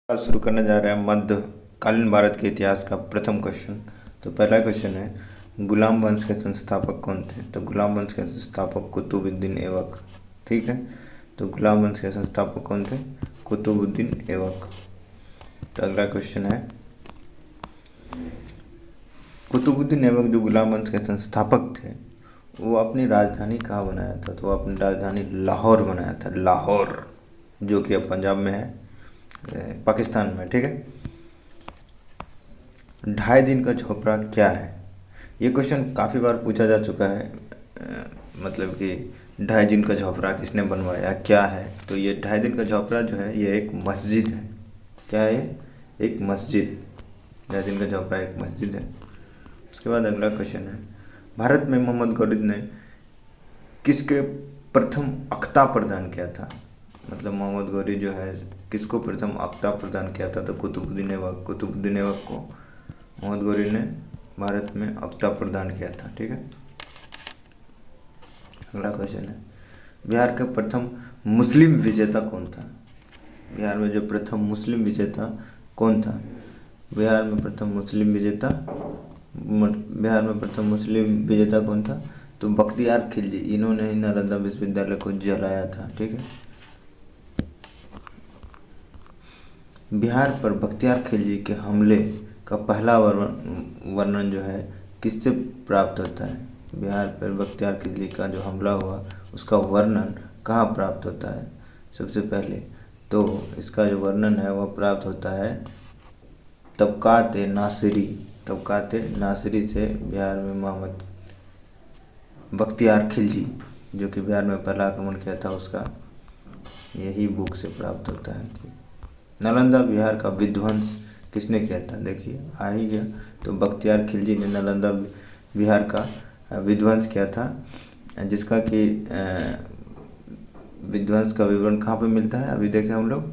आज शुरू करने जा रहे हैं मध्यकालीन भारत के इतिहास का प्रथम क्वेश्चन। तो पहला क्वेश्चन है, गुलाम वंश के संस्थापक कौन थे? तो गुलाम वंश के संस्थापक कुतुबुद्दीन ऐबक। ठीक है, तो गुलाम वंश के संस्थापक कौन थे? कुतुबुद्दीन ऐबक। तो अगला क्वेश्चन है, कुतुबुद्दीन ऐबक जो गुलाम वंश के संस्थापक थे वो अपनी राजधानी कहाँ बनाया था? तो वो अपनी राजधानी लाहौर बनाया था, लाहौर, जो कि अब पंजाब में है, पाकिस्तान में। ठीक है, 2.5 दिन का झोपड़ा क्या है? ये क्वेश्चन काफ़ी बार पूछा जा चुका है। मतलब कि 2.5 दिन का झोपड़ा किसने बनवाया, क्या है? तो ये 2.5 दिन का झोपड़ा जो है ये एक मस्जिद है। क्या है ये? एक मस्जिद। 2.5 दिन का झोपड़ा एक मस्जिद है। उसके बाद अगला क्वेश्चन है, भारत में मोहम्मद गौरी ने किसके प्रथम अख्ता प्रदान किया था? मतलब मोहम्मद गौरी जो है किसको प्रथम अख्ता प्रदान किया था? तो कुतुबुद्दीन ऐबक। कुतुबुद्दीन ऐबक को मोहम्मद गौरी ने भारत में अख्ता प्रदान किया था। ठीक है, अगला क्वेश्चन है, बिहार का प्रथम मुस्लिम विजेता कौन था? बिहार में जो प्रथम मुस्लिम विजेता कौन था? बिहार में प्रथम मुस्लिम विजेता कौन था? तो बख्तियार खिलजी। इन्होंने ही नालंदा विश्वविद्यालय को जलाया था। ठीक है, बिहार पर बख्तियार खिलजी के हमले का पहला वर्णन जो है किससे प्राप्त होता है? बिहार पर बख्तियार खिलजी का जो हमला हुआ उसका वर्णन कहाँ प्राप्त होता है? सबसे पहले तो इसका जो वर्णन है वह प्राप्त होता है तबकात-ए-नासिरी से। बिहार में मोहम्मद बख्तियार खिलजी जो कि बिहार में पहला आक्रमण किया था उसका यही बुक से प्राप्त होता है कि नालंदा बिहार का विध्वंस किसने किया था? देखिए आ ही गया। तो बख्तियार खिलजी ने नालंदा बिहार का विध्वंस किया था, जिसका कि विध्वंस का विवरण कहाँ पे मिलता है? अभी देखें हम लोग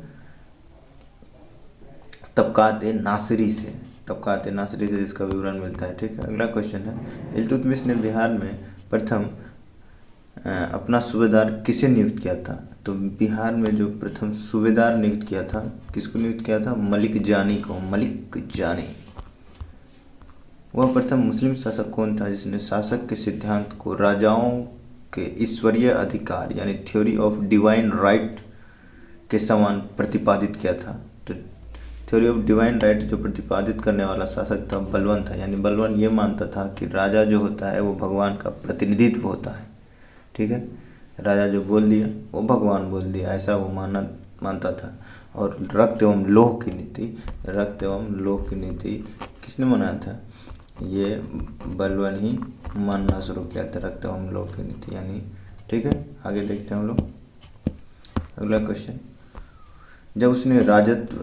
तबकात-ए-नासिरी से इसका विवरण मिलता है। ठीक है, अगला क्वेश्चन है, इल्तुतमिश ने बिहार में प्रथम अपना सूबेदार किसे नियुक्त किया था? तो बिहार में जो प्रथम सूबेदार नियुक्त किया था, किसको नियुक्त किया था? मलिक जानी को। मलिक जानी। वह प्रथम मुस्लिम शासक कौन था जिसने शासक के सिद्धांत को राजाओं के ईश्वरीय अधिकार यानी थ्योरी ऑफ डिवाइन राइट के समान प्रतिपादित किया था? तो थ्योरी ऑफ डिवाइन राइट जो प्रतिपादित करने वाला शासक था बलबन था। यानी बलबन ये मानता था कि राजा जो होता है वो भगवान का प्रतिनिधित्व होता है। ठीक है, राजा जो बोल दिया वो भगवान बोल दिया, ऐसा वो मानता था। और रक्त एवं लोह की नीति किसने बनाया था? ये बलबन ही मानना शुरू किया था, रक्त एवं लोह की नीति यानी। ठीक है, आगे देखते हैं हम लोग। अगला क्वेश्चन, जब उसने राजत्व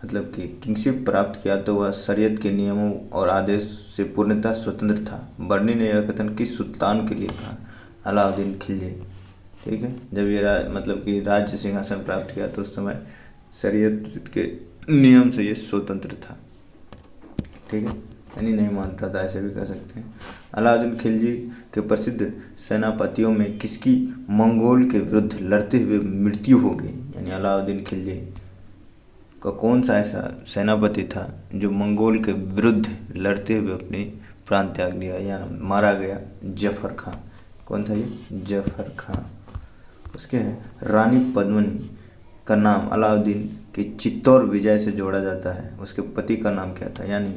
मतलब कि किंगशिप प्राप्त किया तो वह शरीयत के नियमों और आदेश से पूर्णतः स्वतंत्र था। बर्नी ने यह कथन किस सुल्तान के लिए कहा? अलाउद्दीन खिलजी। ठीक है, जब ये मतलब कि राज्य सिंहासन प्राप्त किया तो उस समय शरीयत के नियम से ये स्वतंत्र था। ठीक है, यानी नहीं मानता था, ऐसे भी कह सकते हैं। अलाउद्दीन खिलजी के प्रसिद्ध सेनापतियों में किसकी मंगोल के विरुद्ध लड़ते हुए मृत्यु हो गई? यानी अलाउद्दीन खिलजी का कौन सा ऐसा सेनापति था जो मंगोल के विरुद्ध लड़ते हुए अपनी प्राण त्याग दिया या मारा गया? जफर खां। कौन था ये? जफर खां। उसके है, रानी पद्मिनी का नाम अलाउद्दीन के चित्तौर विजय से जोड़ा जाता है, उसके पति का नाम क्या था? यानी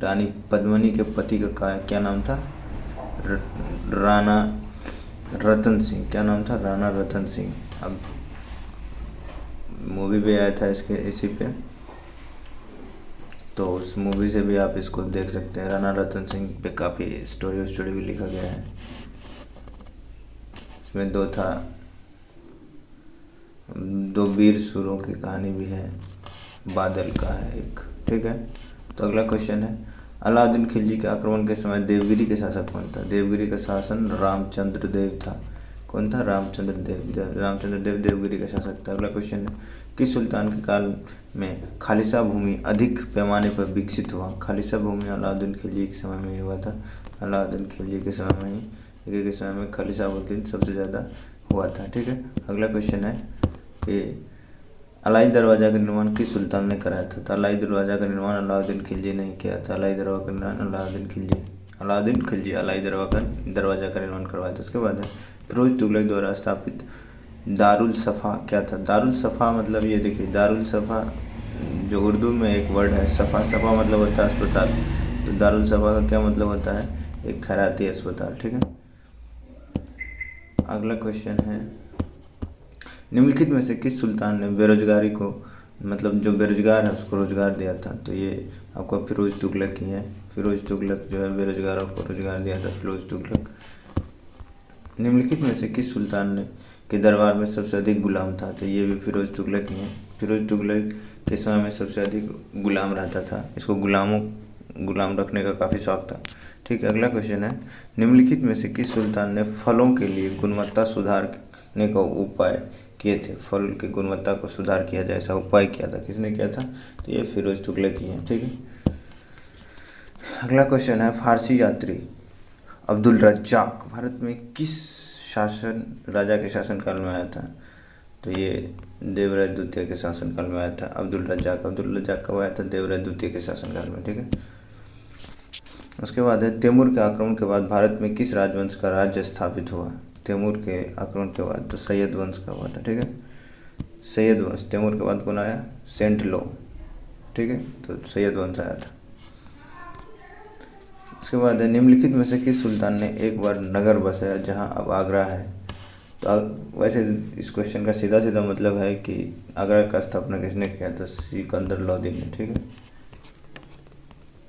रानी पद्मिनी के पति का क्या नाम था? राणा रतन सिंह। क्या नाम था? राणा रतन सिंह। अब मूवी भी आया था इसके इसी पे, तो उस मूवी से भी आप इसको देख सकते हैं। राणा रतन सिंह पे काफ़ी स्टोरी भी लिखा गया है। इसमें दो वीर सूरों की कहानी भी है, बादल का है एक। ठीक है, तो अगला क्वेश्चन है, अलाउद्दीन खिलजी के आक्रमण के समय देवगिरी के शासक कौन था? देवगिरी का शासन रामचंद्र देव था। कौन था? रामचंद्र देव देवगिरी का शासक था। अगला क्वेश्चन है, किस सुल्तान के काल में खालिसा भूमि अधिक पैमाने पर विकसित हुआ? खालिसा भूमि अलाउद्दीन खिलजी के समय में ही हुआ था। अलाउद्दीन खिलजी के समय में खालिसा भूमि सबसे ज़्यादा हुआ था। ठीक है, अगला क्वेश्चन है कि अलाई दरवाज़ा का निर्माण किस सुल्तान ने कराया था? तो अलाई दरवाज़ा का निर्माण अलाउद्दीन खिलजी ने किया था। अलाई दरवाज़ा का निर्माण अलाउद्दीन खिलजी अलाई दरवाज़ा का निर्माण करवाया था। उसके बाद है फिरोज तुगलक द्वारा स्थापित दारुल सफ़ा क्या था? दारुल सफ़ा मतलब ये देखिए, दारुल सफ़ा जो उर्दू में एक वर्ड है, सफ़ा मतलब होता है अस्पताल, तो दारुल सफ़ा का क्या मतलब होता है? एक खैराती अस्पताल। ठीक है। अगला क्वेश्चन है, निम्नलिखित में से किस सुल्तान ने बेरोजगारी को, मतलब जो बेरोजगार है उसको रोजगार दिया था? तो ये आपका फिरोज तुगलक ही है। फिरोज तुगलक जो है बेरोजगारों को रोजगार दिया था, फिरोज तुगलक। निम्नलिखित में से किस सुल्तान ने के दरबार में सबसे अधिक गुलाम था? तो ये भी फिरोज तुगलक ही है। फिरोज तुगलक के समय में सबसे अधिक गुलाम रहता था, इसको गुलाम रखने का काफ़ी शौक था। ठीक है। अगला क्वेश्चन है, निम्नलिखित में से किस सुल्तान ने फलों के लिए गुणवत्ता सुधारने का उपाय किए थे? फल की गुणवत्ता को सुधार किया जाए ऐसा उपाय किया था, किसने किया था? तो ये फिरोज तुगलक ही है। ठीक है। अगला क्वेश्चन है, फारसी यात्री अब्दुल रज्जाक भारत में किस राजा के शासनकाल में आया था? तो ये देवराय द्वितीय के शासनकाल में आया था अब्दुल रज्जाक कब आया था? देवराय द्वितीय के शासनकाल में। ठीक है। उसके बाद है, तैमूर के आक्रमण के बाद भारत में किस राजवंश का राज्य स्थापित हुआ? तैमूर के आक्रमण के बाद तो सैयद वंश का हुआ था। ठीक है। सैयद वंश, तैमूर के बाद कौन आया? सेंट लो। ठीक है। तो सैयद वंश आया था। उसके बाद है, निम्नलिखित में से किस सुल्तान ने एक बार नगर बसाया जहां अब आगरा है? तो वैसे इस क्वेश्चन का सीधा सीधा मतलब है कि आगरा का स्थापना किसने किया? तो सिकंदर लोदी ने। ठीक है।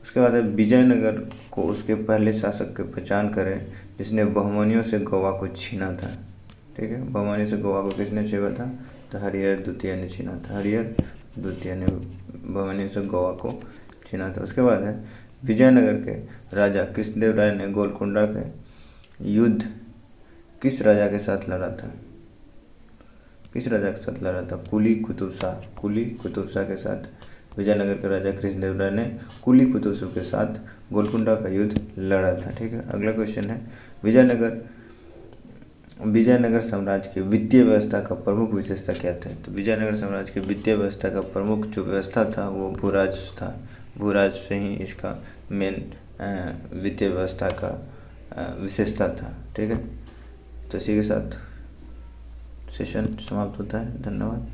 उसके बाद है, विजयनगर को उसके पहले शासक की पहचान करें जिसने बहमनियों से गोवा को छीना था। ठीक है। बहमनियों से गोवा को किसने छीना था? तो हरिहर द्वितीय ने छीना था। हरिहर द्वितीय ने बहमनियों से गोवा को छीना था। उसके बाद है, विजयनगर के राजा कृष्णदेव राय ने गोलकुंडा के युद्ध किस राजा के साथ लड़ा था? किस राजा के साथ लड़ा था? कुली कुतुब शाह के साथ विजयनगर के राजा कृष्णदेव राय ने कुली कुतुब शाह के साथ गोलकुंडा का युद्ध लड़ा था। ठीक है। अगला क्वेश्चन है, विजयनगर साम्राज्य की वित्तीय व्यवस्था का प्रमुख विशेषता क्या था? तो विजयनगर साम्राज्य की वित्तीय व्यवस्था का प्रमुख जो व्यवस्था था वो भूराज था। भूराज से ही इसका मेन वित्तीय व्यवस्था का विशेषता था। ठीक है। तो इसी के साथ सेशन समाप्त होता है। धन्यवाद।